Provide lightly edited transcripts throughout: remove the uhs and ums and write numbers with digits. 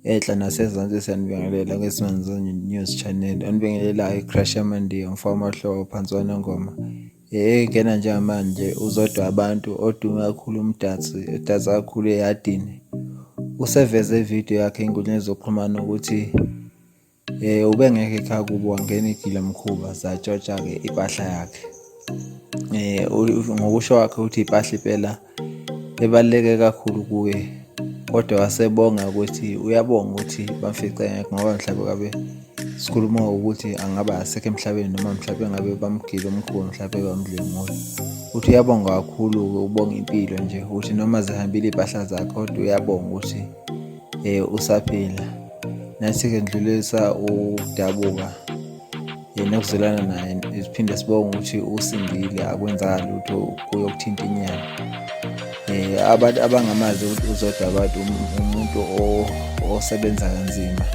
Ehla nasezantsi siyanibingelela kwiSimanje News Channel. Anibingelela iCrush Amandiya umfama ohlobo phansi wanengoma. Ngena njengamanje uzodwa abantu odume kakhulu udansa kakhulu eyadini. Useveze ividiyo yakhe ey'nkundleni zokuxhumana ukuthi ubengekho ekhaya kubo wangena igilamkhuba zatshontsha-ke impahla yakhe. Ngokusho kwakhe uthi impahla impela ebaluleke kakhulu kuye, kodwa wasebonga ukuthi uyabonga ukuthi bamfice ngekho ngoba mhlawumbe kabe sikhuluma ukuthi angaba asekho emhlabeni noma mhlawumbe ngabe bamgile umkhuba mhlawumbe bamdlwengula. Uthi uyabonga kakhulu-ke, ubonga impilo nje uthi noma zihambile iy'mpahla zakhe kodwa uyabonga ukuthi usaphila. Nathi-ke ndlulisa ukudabuka nokuzwelana naye, siphinde sibonge ukuthi usindile, akwenzanga lutho kuyokuthinta inyama. Abantu abangamazi uzodwa abantu umuntu osebenza kanzima,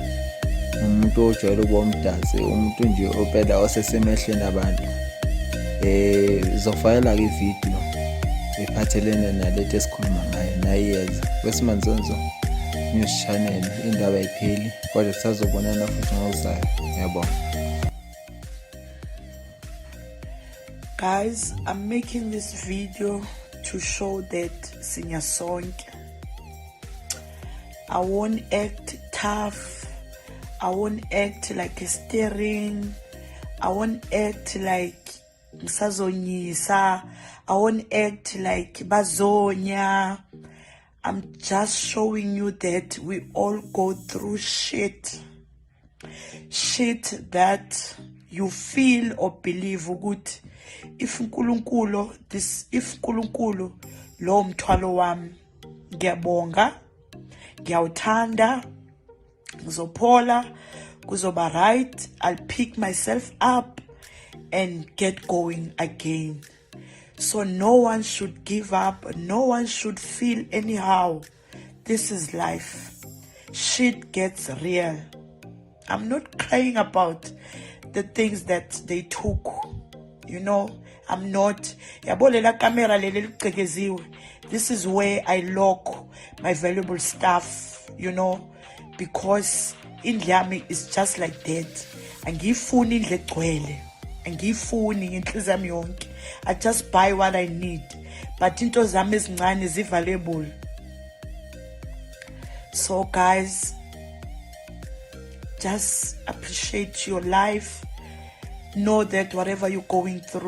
umuntu ojwayele ukuba umdansi, umuntu nje opela osesemehlweni abantu. Zofakela-ke ividiyo ephathelene nalento esikhuluma ngayo nayiyenza kweSimanje News Channel. Indaba ayipheli kodwa kusazobonana futhi ngokuzayo. Ngiyabonga. Guys, I'm making this video to show that Sinyasonke. I won't act tough. I won't act like a steering. I won't act like Msazonyisa. I won't act like Bazonya. I'm just showing you that we all go through shit. Shit that you feel or believe ukuthi if uNkulunkulu lo mthwalo wami, ngiyabonga, ngiyawuthanda, ngizophola, kuzoba right, I'll pick myself up and get going again. So no one should give up, no one should feel anyhow. This is life. Shit gets real. I'm not crying about the things that they took, you know. I'm not. This is where I lock my valuable stuff, you know, because indlami is just like that. Angifuni indle egcwele, angifuni ngenhliziyo yami yonke. I just buy what I need, but into zami ezincane zi-valuable. So guys, just appreciate your life. Know that whatever you're going through,